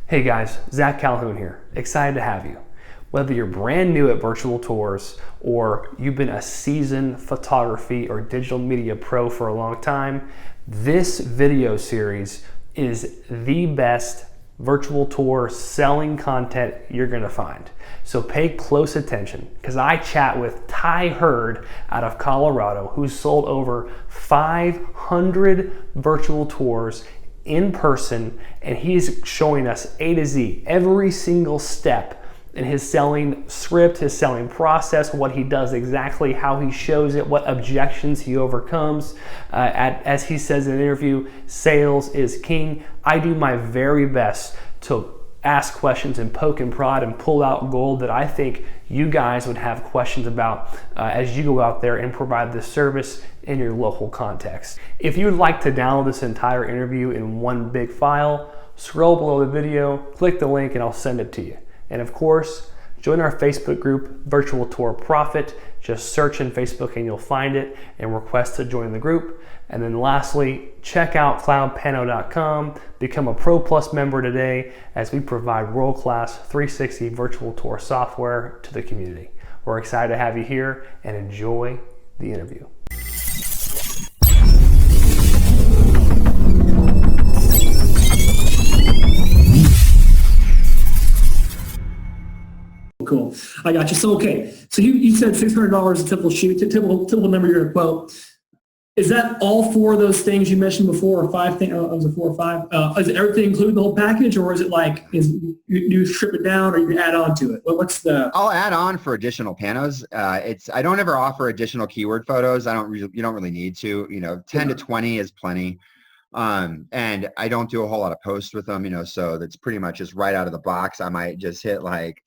Hey guys, Zach Calhoun here. Excited to have you. Whether you're brand new at virtual tours or you've been a seasoned photography or digital media pro for a long time, this video series is the best virtual tour selling content you're gonna find. So pay close attention because I chat with Hurd out of Colorado, who's sold over 500 virtual tours in person, and he's showing us A to Z, every single step in his selling script, his selling process, what he does exactly, how he shows it, what objections he overcomes. As he says in an interview, sales is king. I do my very best to ask questions and poke and prod and pull out gold that I think you guys would have questions about as you go out there and provide this service in your local context. If you would like to download this entire interview in one big file, scroll below the video, click the link, and I'll send it to you. And of course, join our Facebook group, Virtual Tour Profit. Just search in Facebook and you'll find it and request to join the group. And then lastly, check out cloudpano.com. Become a Pro Plus member today as we provide world-class 360 virtual tour software to the community. We're excited to have you here and enjoy the interview. Cool. I got you. So, okay. So you said $600 a typical shoot, typical number you're going to quote. Is that all four of those things you mentioned before, or five things? Was it 4 or 5? Is it everything included in the whole package, or is it like you strip it down, or you add on to it? What's the? I'll add on for additional panos. I don't ever offer additional keyword photos. You don't really need to. 10 to 20 is plenty. And I don't do a whole lot of posts with them. So that's pretty much just right out of the box. I might just hit like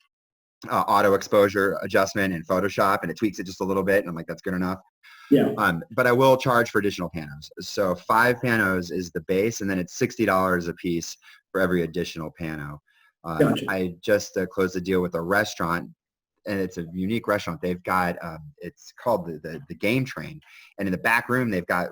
auto exposure adjustment in Photoshop, and it tweaks it just a little bit, and I'm like, that's good enough. Yeah. But I will charge for additional panos. So 5 panos is the base, and then it's $60 a piece for every additional pano. Gotcha. I just closed a deal with a restaurant, and it's a unique restaurant. They've got it's called the Game Train, and in the back room they've got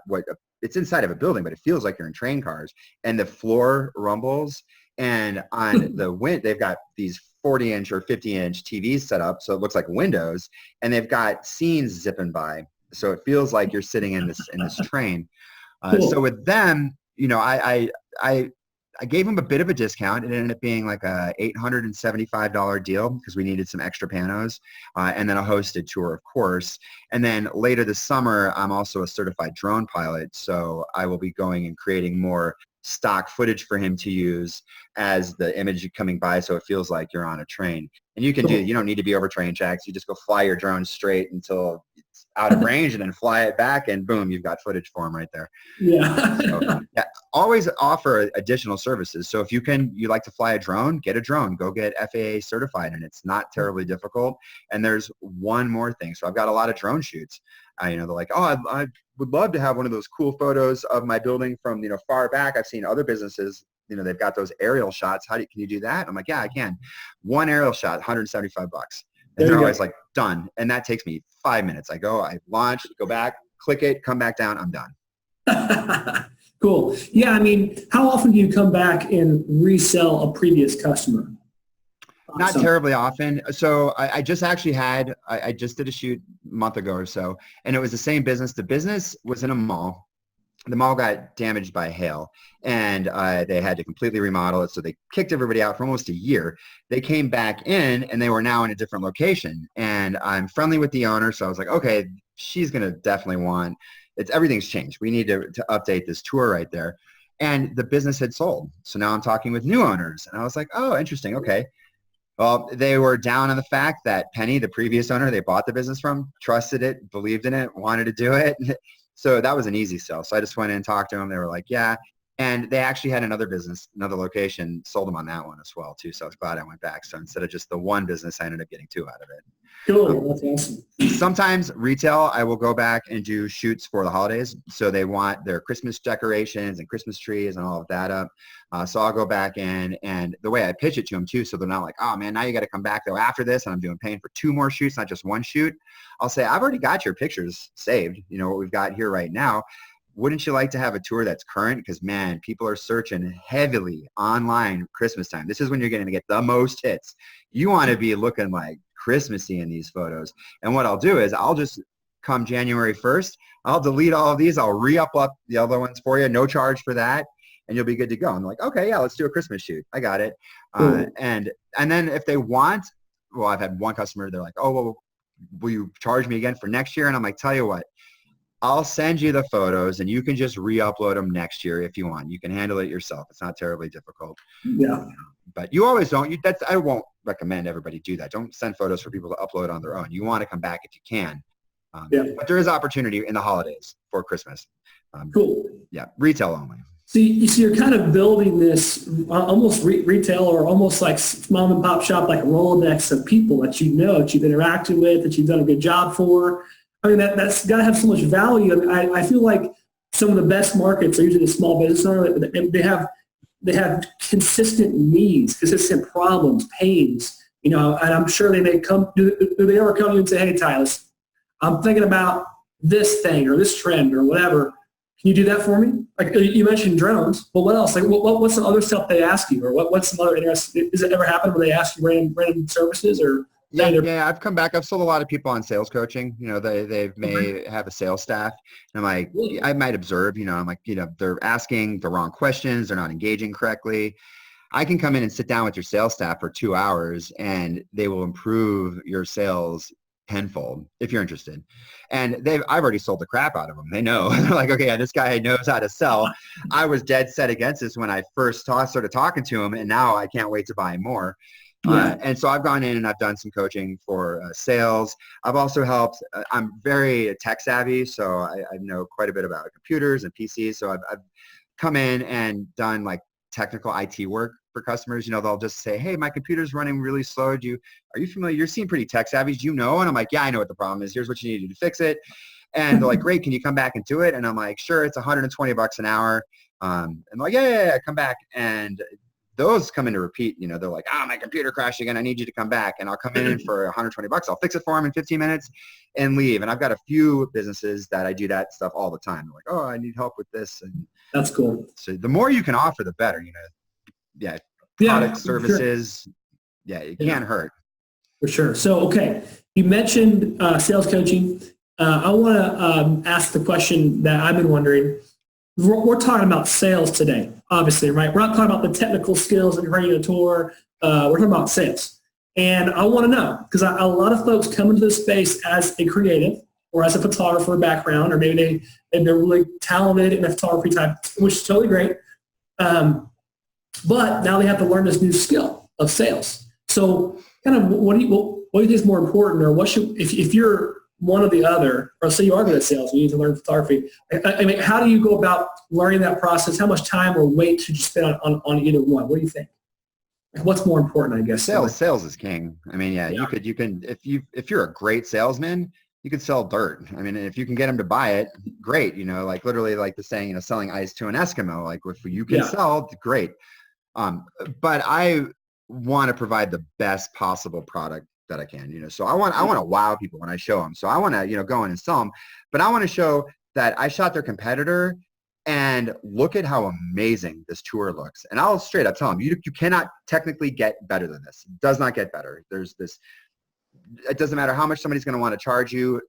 it's inside of a building, but it feels like you're in train cars, and the floor rumbles. And on the they've got these 40-inch or 50-inch TVs set up, so it looks like windows, and they've got scenes zipping by, so it feels like you're sitting in this train. Cool. So with them, I gave them a bit of a discount. It ended up being like a $875 deal because we needed some extra panos, and then a hosted tour, of course. And then later this summer, I'm also a certified drone pilot, so I will be going and creating more stock footage for him to use as the image coming by, so it feels like you're on a train. And you don't need to be over train tracks. You just go fly your drone straight until it's out of range, and then fly it back, and boom, you've got footage for him right there. Yeah. So, yeah, always offer additional services. So if you like to fly a drone, get a drone. Go get FAA certified, and it's not terribly difficult. And there's one more thing. So I've got a lot of drone shoots. They're like, oh, I would love to have one of those cool photos of my building from far back. I've seen other businesses, they've got those aerial shots. Can you do that? I'm like, yeah, I can. One aerial shot, $175. And they're always like, done. And that takes me 5 minutes. I launch, go back, click it, come back down, I'm done. Cool. Yeah, how often do you come back and resell a previous customer? Not terribly often. So I just actually I just did a shoot a month ago or so, and it was the same business. The business was in a mall. The mall got damaged by hail, and they had to completely remodel it. So they kicked everybody out for almost a year. They came back in, and they were now in a different location. And I'm friendly with the owner, so I was like, okay, she's going to definitely want everything's changed. We need to update this tour right there. And the business had sold. So now I'm talking with new owners, and I was like, oh, interesting. Okay. Well, they were down on the fact that Penny, the previous owner they bought the business from, trusted it, believed in it, wanted to do it. So that was an easy sell. So I just went in and talked to them. They were like, yeah. And they actually had another business, another location, sold them on that one as well, too. So I was glad I went back. So instead of just the one business, I ended up getting 2 out of it. Cool. That's awesome. Sometimes retail, I will go back and do shoots for the holidays. So they want their Christmas decorations and Christmas trees and all of that up. So I'll go back in, and the way I pitch it to them too, so they're not like, oh man, now you got to come back though after this, and I'm paying for 2 more shoots, not just 1 shoot. I'll say, I've already got your pictures saved. What we've got here right now. wouldn't you like to have a tour that's current? Because man, people are searching heavily online Christmas time. This is when you're going to get the most hits. You want to be looking like Christmassy in these photos. And what I'll do is I'll just come January 1st, I'll delete all of these. I'll re-upload the other ones for you. No charge for that. And you'll be good to go. I'm like, okay, yeah, let's do a Christmas shoot. I got it. And then if they want, well, I've had one customer, they're like, oh, well, will you charge me again for next year? And I'm like, tell you what, I'll send you the photos and you can just re-upload them next year if you want. You can handle it yourself. It's not terribly difficult. Yeah. But you always don't. I won't recommend everybody do that. Don't send photos for people to upload on their own. You want to come back if you can. But there is opportunity in the holidays for Christmas. Cool. Yeah, retail only. So you're kind of building this almost retail or almost like mom and pop shop, like a Rolodex of people that you know, that you've interacted with, that you've done a good job for. I mean, that's got to have so much value. I mean, I feel like some of the best markets are usually the small business owner. They have consistent needs, consistent problems, pains, and I'm sure they may come, do they ever come to you and say, hey, Tyler, I'm thinking about this thing or this trend or whatever. Can you do that for me? Like you mentioned drones, but what else? Like what's some other stuff they ask you, or what's some other interest? Does it ever happen where they ask you random services or? Yeah, I've come back. I've sold a lot of people on sales coaching. They may have a sales staff. And I'm like, I might observe, I'm like, they're asking the wrong questions. They're not engaging correctly. I can come in and sit down with your sales staff for 2 hours and they will improve your sales tenfold if you're interested. And I've already sold the crap out of them. They know. They're like, okay, yeah, this guy knows how to sell. I was dead set against this when I first started talking to him, and now I can't wait to buy more. And so I've gone in and I've done some coaching for sales. I've also helped. I'm very tech savvy, so I know quite a bit about computers and PCs. So I've come in and done like technical IT work for customers. They'll just say, hey, my computer's running really slow. Are you familiar? You seem pretty tech savvy. Do you know? And I'm like, yeah, I know what the problem is. Here's what you need to do to fix it. And they're like, great, can you come back and do it? And I'm like, sure, it's $120 an hour. And they're like, yeah, come back. And those come in to repeat. They're like, my computer crashed again. I need you to come back. And I'll come in for $120. I'll fix it for them in 15 minutes and leave. And I've got a few businesses that I do that stuff all the time. They're like, oh, I need help with this. And that's cool. So the more you can offer, the better, product services. Sure. Yeah, it can't hurt. For sure. So, okay. You mentioned sales coaching. I want to ask the question that I've been wondering. We're talking about sales today, obviously, right? We're not talking about the technical skills of running a tour. We're talking about sales. And I want to know, because a lot of folks come into this space as a creative or as a photographer background, or maybe they're really talented in a photography type, which is totally great. But now they have to learn this new skill of sales. So kind of what do you think is more important, or if you're one or the other, or say you are good at sales, you need to learn photography. I mean, how do you go about learning that process? How much time or weight should you spend on either one? What do you think? What's more important, I guess? Sales is king. I mean, yeah. you can, if you're a great salesman, you could sell dirt. I mean, if you can get them to buy it, great. Like literally like the saying, selling ice to an Eskimo, like if you can sell, great. But I want to provide the best possible product that I can, so I want to wow people when I show them. So I want to, go in and sell them, but I want to show that I shot their competitor and look at how amazing this tour looks. And I'll straight up tell them, you cannot technically get better than this. It does not get better. It doesn't matter how much somebody's going to want to charge you.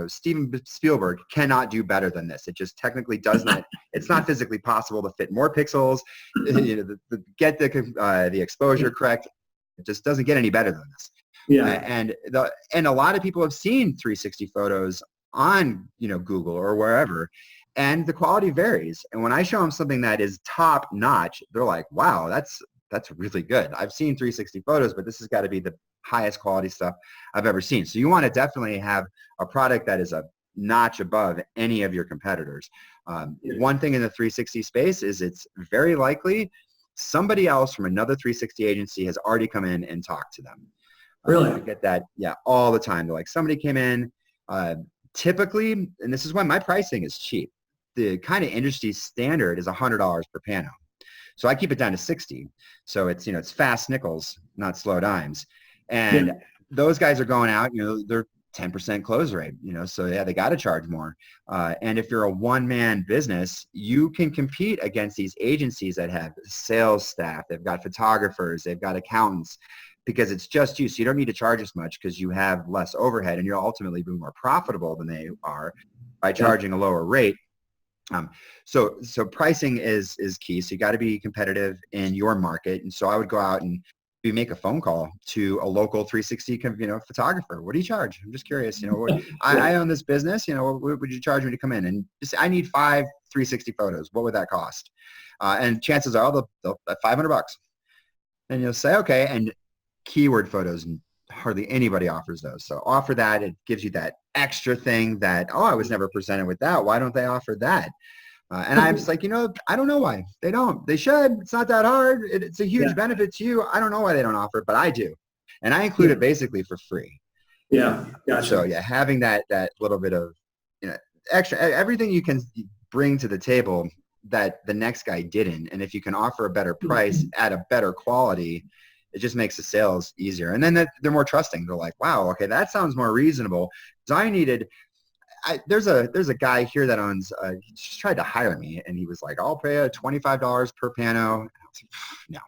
Steven Spielberg cannot do better than this. It just technically does not. It's not physically possible to fit more pixels, get the exposure correct. It just doesn't get any better than this. Yeah. And a lot of people have seen 360 photos on Google or wherever, and the quality varies. And when I show them something that is top notch, they're like, wow, that's really good. I've seen 360 photos, but this has got to be the highest quality stuff I've ever seen. So you want to definitely have a product that is a notch above any of your competitors. One thing in the 360 space is it's very likely somebody else from another 360 agency has already come in and talked to them. Really? I get that, all the time. They're like, somebody came in, typically, and this is why my pricing is cheap. The kind of industry standard is $100 per pano. So I keep it down to 60. So it's, it's fast nickels, not slow dimes. And those guys are going out, they're 10% close rate, so yeah, they got to charge more. And if you're a one-man business, you can compete against these agencies that have sales staff, they've got photographers, they've got accountants, because it's just you. So you don't need to charge as much because you have less overhead, and you'll ultimately be more profitable than they are by charging a lower rate. So pricing is key. So you got to be competitive in your market. And so I would go out and make a phone call to a local 360, photographer. What do you charge? I'm just curious. I own this business. What would you charge me to come in? And just, I need 5 360 photos. What would that cost? And chances are they'll $500. And you'll say, okay. And keyword photos, and hardly anybody offers those. So offer that. It gives you that extra thing that, oh, I was never presented with that. Why don't they offer that? And I'm just like, I don't know why they don't. They should. It's not that hard. It's a huge benefit to you. I don't know why they don't offer it, but I do. And I include it basically for free. Yeah. Gotcha. So yeah, having that little bit of, extra, everything you can bring to the table that the next guy didn't. And if you can offer a better price at a better quality, it just makes the sales easier. And then they're more trusting. They're like, wow, okay, that sounds more reasonable. So there's a guy here that owns, he just tried to hire me, and he was like, I'll pay $25 per pano. And I was like, no.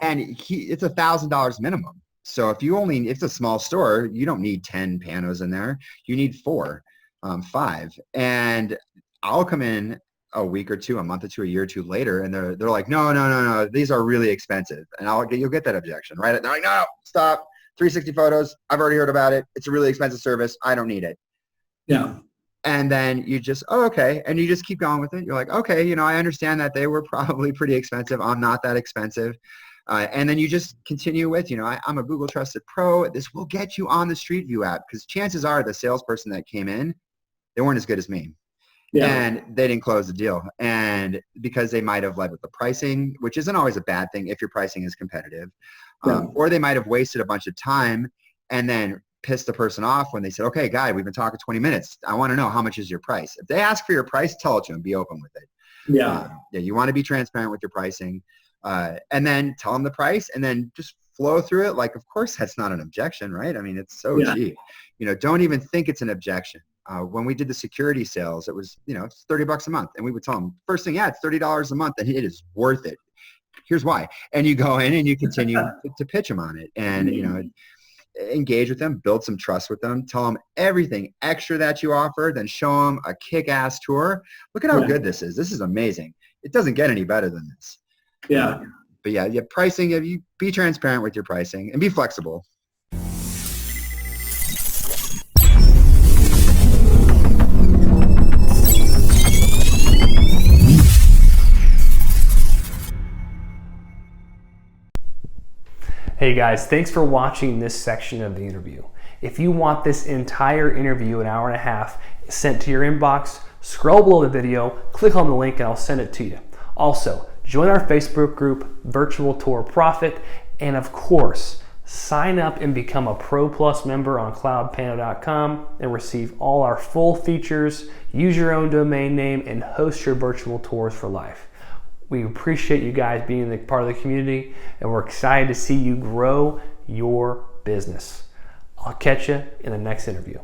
And it's $1,000 minimum. So if it's a small store, you don't need 10 panos in there. You need 4, 5. And I'll come in a week or two, a month or two, a year or two later, and they're like, no, these are really expensive. And you'll get that objection, right? They're like, no, stop. 360 photos. I've already heard about it. It's a really expensive service. I don't need it. Yeah. And then you just, okay. And you just keep going with it. You're like, okay, I understand that they were probably pretty expensive. I'm not that expensive. And then you just continue with, I'm a Google Trusted Pro. This will get you on the Street View app, because chances are the salesperson that came in, they weren't as good as me. Yeah. And they didn't close the deal. And because they might have led with the pricing, which isn't always a bad thing if your pricing is competitive. Or they might have wasted a bunch of time and then pissed the person off when they said, okay, guy, we've been talking 20 minutes. I want to know, how much is your price? If they ask for your price, tell it to them. Be open with it. Yeah. You want to be transparent with your pricing, and then tell them the price, and then just flow through it. Like, of course, that's not an objection, right? I mean, it's so cheap. Don't even think it's an objection. When we did the security sales, it was, it's $30 a month. And we would tell them, first thing, it's $30 a month, and it is worth it. Here's why. And you go in and you continue to pitch them on it, and, engage with them, build some trust with them, tell them everything extra that you offer, then show them a kick-ass tour. Look at how good this is. This is amazing. It doesn't get any better than this. Yeah. But pricing, you be transparent with your pricing and be flexible. Hey guys, thanks for watching this section of the interview. If you want this entire interview, an hour and a half, sent to your inbox, scroll below the video, click on the link, and I'll send it to you. Also, join our Facebook group, Virtual Tour Profit, and of course, sign up and become a Pro Plus member on cloudpano.com and receive all our full features, use your own domain name, and host your virtual tours for life. We appreciate you guys being a part of the community, and we're excited to see you grow your business. I'll catch you in the next interview.